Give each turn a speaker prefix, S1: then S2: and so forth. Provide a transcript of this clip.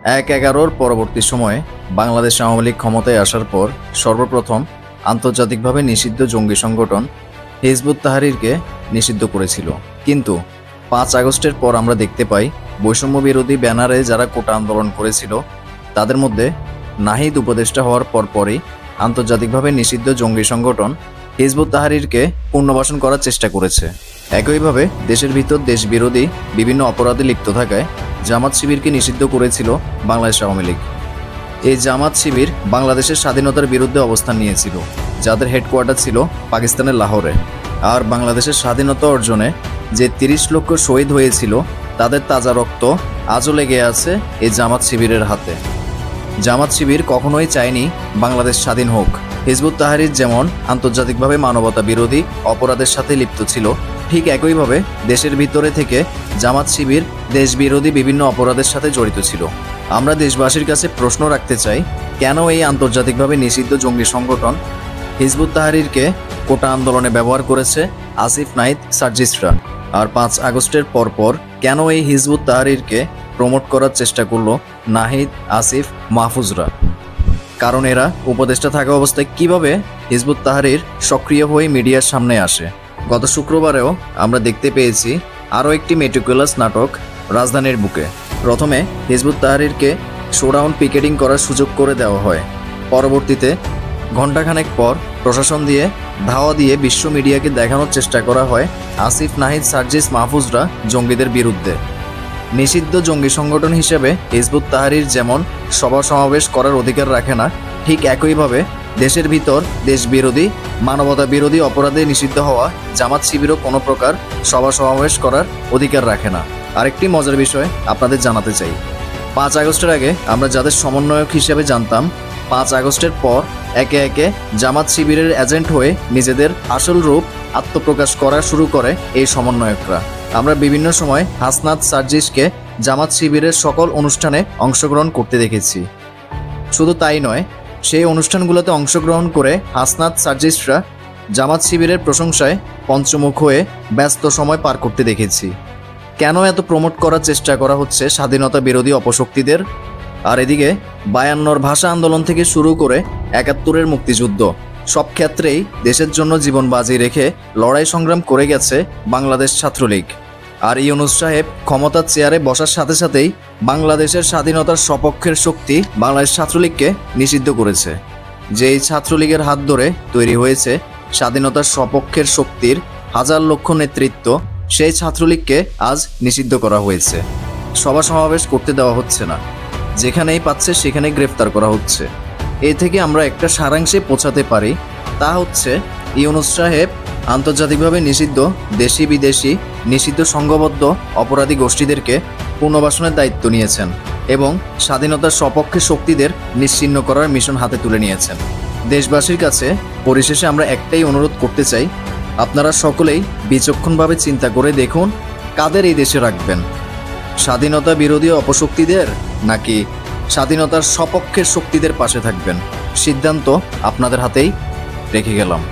S1: ১/১১ পরবর্তী সময়ে বাংলাদেশ আওয়ামী লীগ ক্ষমতায় আসার পর সর্বপ্রথম আন্তর্জাতিকভাবে নিষিদ্ধ জঙ্গি সংগঠন হিজবুত তাহরিরকে নিষিদ্ধ করেছিল। কিন্তু ৫ আগস্টের পর আমরা দেখতে পাই বৈষম্য বিরোধী ব্যানারে যারা কোটা আন্দোলন করেছিল তাদের মধ্যে নাহিদ উপদেষ্টা হওয়ার পরপরই আন্তর্জাতিকভাবে নিষিদ্ধ জঙ্গি সংগঠন হিজবুত তাহরিরকে পুনর্বাসন করার চেষ্টা করেছে। একইভাবে দেশের ভিতর দেশ বিরোধী বিভিন্ন অপরাধে লিপ্ত থাকায় জামাত শিবিরকে নিষিদ্ধ করেছিল বাংলাদেশ আওয়ামী লীগ। এই জামাত শিবির বাংলাদেশের স্বাধীনতার বিরুদ্ধে অবস্থান নিয়েছিল, যাদের হেডকোয়ার্টার ছিল পাকিস্তানের লাহোরে। আর বাংলাদেশের স্বাধীনতা অর্জনে যে ৩০ লক্ষ শহীদ হয়েছিল তাদের তাজা রক্ত আজও লেগে আছে এই জামাত শিবিরের হাতে। জামাত শিবির কখনোই চায়নি বাংলাদেশ স্বাধীন হোক। হিজবুত তাহরির যেমন আন্তর্জাতিকভাবে মানবতা বিরোধী অপরাধের সাথে লিপ্ত ছিল, ঠিক একইভাবে দেশের ভিতরে থেকে জামাত শিবির দেশ বিরোধী বিভিন্ন অপরাধের সাথে জড়িত ছিল। আমরা দেশবাসীর কাছে প্রশ্ন রাখতে চাই, কেন এই আন্তর্জাতিকভাবে নিষিদ্ধ জঙ্গি সংগঠন হিজবুত তাহরিরকে কোটা আন্দোলনে ব্যবহার করেছে আসিফ নাহিদ সার্জিসরা? আর ৫ আগস্টের পরপর কেন এই হিজবুত তাহরিরকে প্রমোট করার চেষ্টা করলো নাহিদ, আসিফ, মাহফুজরা? কারণ এরা উপদেষ্টা থাকা অবস্থায় কিভাবে হিজবুত তাহরির সক্রিয় হয়ে মিডিয়ার সামনে আসে। গত শুক্রবারেও আমরা দেখতে পেয়েছি আরও একটি মেটিকুলাস নাটক রাজধানীর বুকে। প্রথমে হিজবুত তাহরিরকে শোডাউন পিকেটিং করার সুযোগ করে দেওয়া হয়। পরবর্তীতে ঘণ্টাখানেক পর প্রশাসন দিয়ে ধাওয়া দিয়ে বিশ্ব মিডিয়াকে দেখানোর চেষ্টা করা হয় আসিফ, নাহিদ, সার্জিস, মাহফুজরা জঙ্গিদের বিরুদ্ধে। নিষিদ্ধ জঙ্গি সংগঠন হিসেবে হিজবুত তাহরির যেমন সভা সমাবেশ করার অধিকার রাখে না, ঠিক একইভাবে দেশের ভিতর দেশ বিরোধী মানবতা বিরোধী অপরাধে নিষিদ্ধ হওয়া জামাত শিবিরও কোনো প্রকার সভা সমাবেশ করার অধিকার রাখে না। আরেকটি মজার বিষয় আপনাদের জানাতে চাই, ৫ আগস্টের আগে আমরা যাদের সমন্বয়ক হিসেবে জানতাম, ৫ আগস্টের পর একে একে জামাত শিবিরের এজেন্ট হয়ে নিজেদের আসল রূপ আত্মপ্রকাশ করা শুরু করে এই সমন্বয়করা। আমরা বিভিন্ন সময় হাসনাত, সার্জিসকে জামাত শিবিরের সকল অনুষ্ঠানে অংশগ্রহণ করতে দেখেছি। শুধু তাই নয়, সেই অনুষ্ঠানগুলোতে অংশগ্রহণ করে হাসনাত, সার্জিসরা জামাত শিবিরের প্রশংসায় পঞ্চমুখ হয়ে ব্যস্ত সময় পার করতে দেখেছি। কেন এত প্রমোট করার চেষ্টা করা হচ্ছে স্বাধীনতা বিরোধী অপশক্তিদের? আর এদিকে ৫২ ভাষা আন্দোলন থেকে শুরু করে ৭১-এর মুক্তিযুদ্ধ, সব ক্ষেত্রেই দেশের জন্য জীবন বাজি রেখে লড়াই সংগ্রাম করে গেছে বাংলাদেশ ছাত্রলীগ। আর ইউনূস সাহেব ক্ষমতার চেয়ারে বসার সাথে সাথেই বাংলাদেশের স্বাধীনতার সপক্ষের শক্তি বাংলাদেশ ছাত্রলীগকে নিষিদ্ধ করেছে। যেই ছাত্রলীগের হাত ধরে তৈরি হয়েছে স্বাধীনতার সপক্ষের শক্তির হাজার লক্ষ নেতৃত্ব, সেই ছাত্রলীগকে আজ নিষিদ্ধ করা হয়েছে। সভা সমাবেশ করতে দেওয়া হচ্ছে না, যেখানেই পাচ্ছে সেখানেই গ্রেফতার করা হচ্ছে। এ থেকে আমরা একটা সারাংশে পৌঁছাতে পারি, তা হচ্ছে ইউনূস সাহেব আন্তর্জাতিকভাবে নিষিদ্ধ দেশি বিদেশি নিষিদ্ধ সংঘবদ্ধ অপরাধী গোষ্ঠীদেরকে পুনর্বাসনের দায়িত্ব নিয়েছেন এবং স্বাধীনতার সপক্ষে শক্তিদের নিশ্চিহ্ন করার মিশন হাতে তুলে নিয়েছেন। দেশবাসীর কাছে পরিশেষে আমরা একটাই অনুরোধ করতে চাই, আপনারা সকলেই বিচক্ষণভাবে চিন্তা করে দেখুন কাদের এই দেশে রাখবেন, স্বাধীনতা বিরোধী অপশক্তিদের নাকি স্বাধীনতার সপক্ষের শক্তিদের পাশে থাকবেন। সিদ্ধান্ত আপনাদের হাতেই রেখে গেলাম।